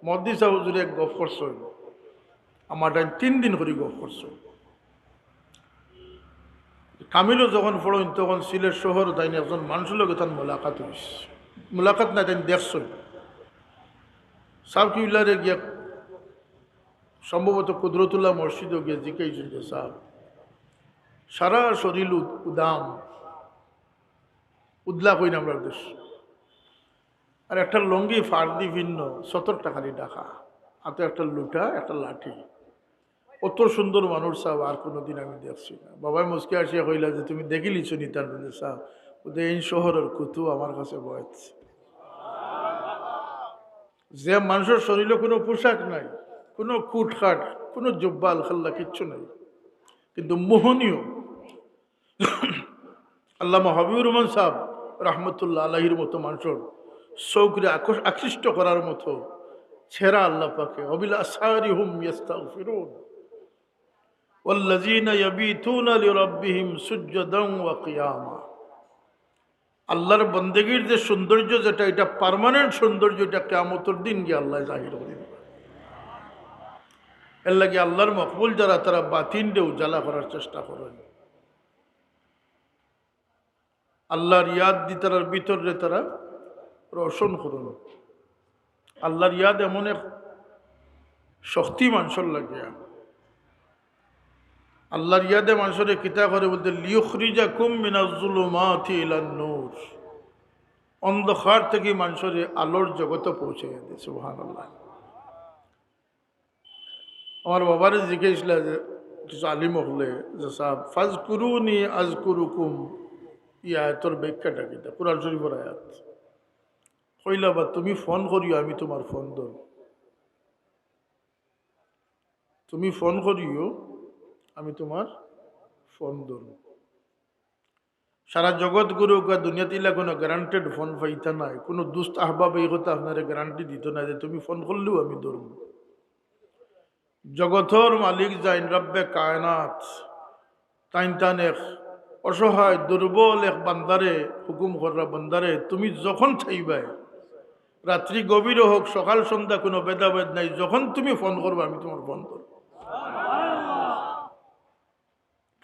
মদ্দি সাহ হুজুরে এক গফ করছ, আমার টাইম 3 দিন করে গফ করছ। কামিলও যখন পড়েন তখন সিলেট শহর তাই একজন মানুষের লোক তার মোলাকাত হয়েছে, মোলাকাত না তাই দেখছ। সাহ কিউলারে গিয়া সম্ভবত কুদরতুল্লাহ মসজিদও গিয়ে জিজ্ঞাসা যে সাহ সারা শরীর উদাম উদলা কই না আমরা দেশ, আর একটা লঙ্গি ফার্দি ভিন্ন 70 টাকারই ডাকা, হাতে একটা লুটা একটা লাঠি। অত সুন্দর মানুষ সাহ আর কোনোদিন আমি দেখছি না। বাবাই মুসকে আসিয়া কইলা যে তুমি দেখিলিছ নি তার সাহ ওদের এই শহরের কুতু আমার কাছে বয়েছে। যে মানুষের শরীরে কোনো পোশাক নাই, কোনো কুটখাট, কোনো জব্বাল খাল্লা কিচ্ছু নাই, কিন্তু মোহনীয়। আল্লামা হাবিবুর রহমান সাহেব রহমতুল্লাহ আলাহির মতো মানুষের চৌকরে আকৃষ্ট করার মতো ছেঁড়া আল্লাহ পাকে অবিল আসারিহুম ইয়াস্তাগফিরুন ওয়াল্লাযীনা ইয়াবিতুনা লিরাব্বিহিম সুজদান ওয়া কিয়ামা। আল্লাহর বন্দেগীর যে সৌন্দর্য, যেটা এটা পার্মানেন্ট সৌন্দর্য, এটা কিয়ামতের দিন গিয়ে আল্লাহ জাহির করে দেবে। এর লাগে আল্লাহর মকবুল যারা তারা বাতিনরে উজালা করার চেষ্টা করেন, আল্লাহর ইয়াদ দি তার ভিতরে তারা রোশন করুন। আল্লাহর ইয়াদ এমন এক শক্তি মানুষের লাগে, আল্লাহর ইয়াদে মানুষের কিতা করে বলতে লিয়ুখরিজাকুম মিনাজ যুলুমাতি ইলান নূর, অন্ধকার থেকে মানুষের আলোর জগতে পৌঁছে দেয়। সুবহানাল্লাহ। আমার বাবারে জিজ্ঞেসছিল যে কিছু আলিম হলে যে সাহেব ফাজকুরুনি আজকুরুকুম, ই আয়াতর ব্যাখ্যাটা কিতা? কুরআন শরীফের আয়াত। কইলা বা তুমি ফোন করিও আমি তোমার ফোন ধরব, তুমি ফোন করিও আমি তোমার ফোন ধরব। সারা জগৎ গুরু দুনিয়াতে কোনো গ্যারান্টেড ফোন পাইতা নাই, কোনো দুস্ত আহবাব এই কথা আপনার গ্যারান্টি দিত না যে তুমি ফোন করলেও আমি ধরব। জগতর মালিক যাইন রব্বে কায়নাত, তাইন এক অসহায় দুর্বল এক বান্দারে হুকুম করা, বান্দারে তুমি যখন চাইবাই, রাত্রি গভীর হোক সকাল সন্ধ্যা কোনো ভেদাভেদ নাই, যখন তুমি ফোন করবে আমি তোমার ফোন করব।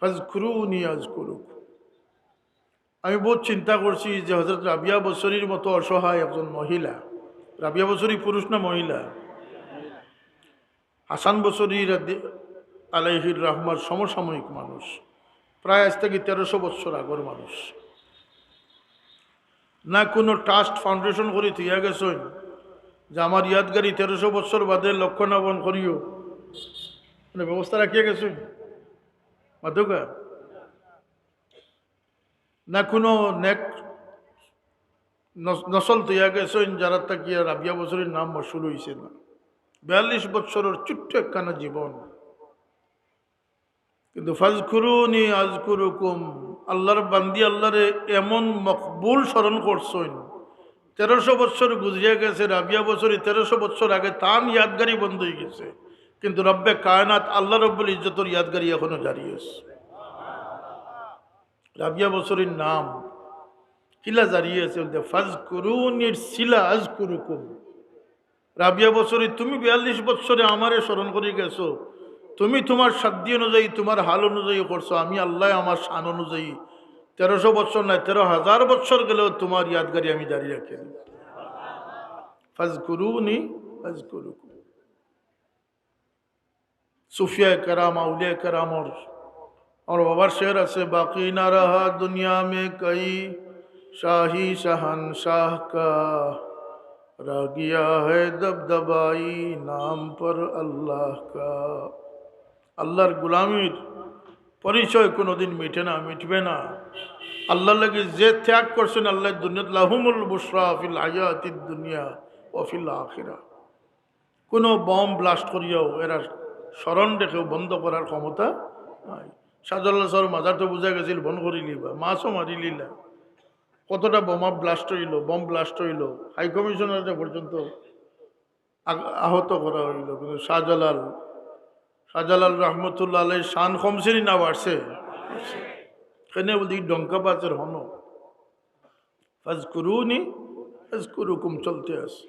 ফাজকুরুনি আযকুরুকুম। আমি বহুত চিন্তা করছি যে হযরত রাবিয়া বসরির মতো অসহায় একজন মহিলা, রাবিয়া বসরি পুরুষ না মহিলা? হাসান বসরি আলাইহির রহমার সমসাময়িক মানুষ, প্রায় আজ থেকে 1300 বছর আগের মানুষ। না কোনো ট্রাস্ট ফাউন্ডেশন করে থিয়া গেছেন যে আমার ইয়াদগারি 1300 বছর বাদে লক্ষণাবন করিও, মানে ব্যবস্থা রাখিয়া গেছেন মাধুকা। না কোনো নেক নসল তৈয়া গেছেন যারা তাকিয়া রাবিয়া বছরের নাম মশুল হয়েছে না। 42 বছরের ছোট্ট একখানা জীবন, কিন্তু ফাজকুরুনি আযকুরুকুম, আল্লাহর বান্দি আল্লাহরে এমন মকবুল স্মরণ করছেন। 1300 বছর গুজরিয়া গেছে, রাবিয়া বছরে 1300 বছর আগে তান ইয়াদগারি বন্ধ হয়ে গেছে, কিন্তু রব্বে কায়নাত আল্লাহ রব্বুল ইজ্জতর ইয়াদগারি এখনো জারি আছে। রাবিয়া বছরের নাম কিলা জারি আছে, ফাজকুরুনির সিলা আযকুরুকুম। রাবিয়া বছরে তুমি 42 বছরে আমারে স্মরণ করে গেছো, তুমি তোমার সাধ্য অনুযায়ী তোমার হাল অনুযায়ী করছো, আমি আল্লাহ আমার শান অনুযায়ী 1300 বছর নয় 13,000 বছর গেলেও তোমার ইয়াদগারি আমি জারি রাখি। ফাজকুরুনি আযকুরুকুম। সুফিয়া কেরাম আউলিয়া কেরাম और बाबर शेर से बाकी ना रहा दुनिया में कई शाही शहनशाह का, रह गया है दबदबाई नाम पर अल्लाह का। আল্লাহর গুলামীর পরিচয় কোনোদিন মিটে না, মিটবে না। আল্লাহর লাগি যে ত্যাগ করছেন আল্লাহ দুনিয়াত লাহুমুল বুশরা ফিল হায়াতিদ দুনিয়া ওয়া ফিল আখিরাহ। কোনো বম ব্লাস্ট করিয়াও এরা স্মরণ রেখেও বন্ধ করার ক্ষমতা নাই। শাহজালাল স্যার মাজার তো বোঝা গেছিল বন করিলি বা মাছও মারিলিলা, কতটা বোমা ব্লাস্ট হইল, বম ব্লাস্ট হইল, হাই কমিশনার পর্যন্ত আহত করা হইল, কিন্তু শাহজালাল রহমতুল্লাহ আলাই শান কমসেরই না বাড়ছে, কেন বলতে ডঙ্কা বাজের হন। ফাজকুরুনি আযকুরুকুম চলতে আছে।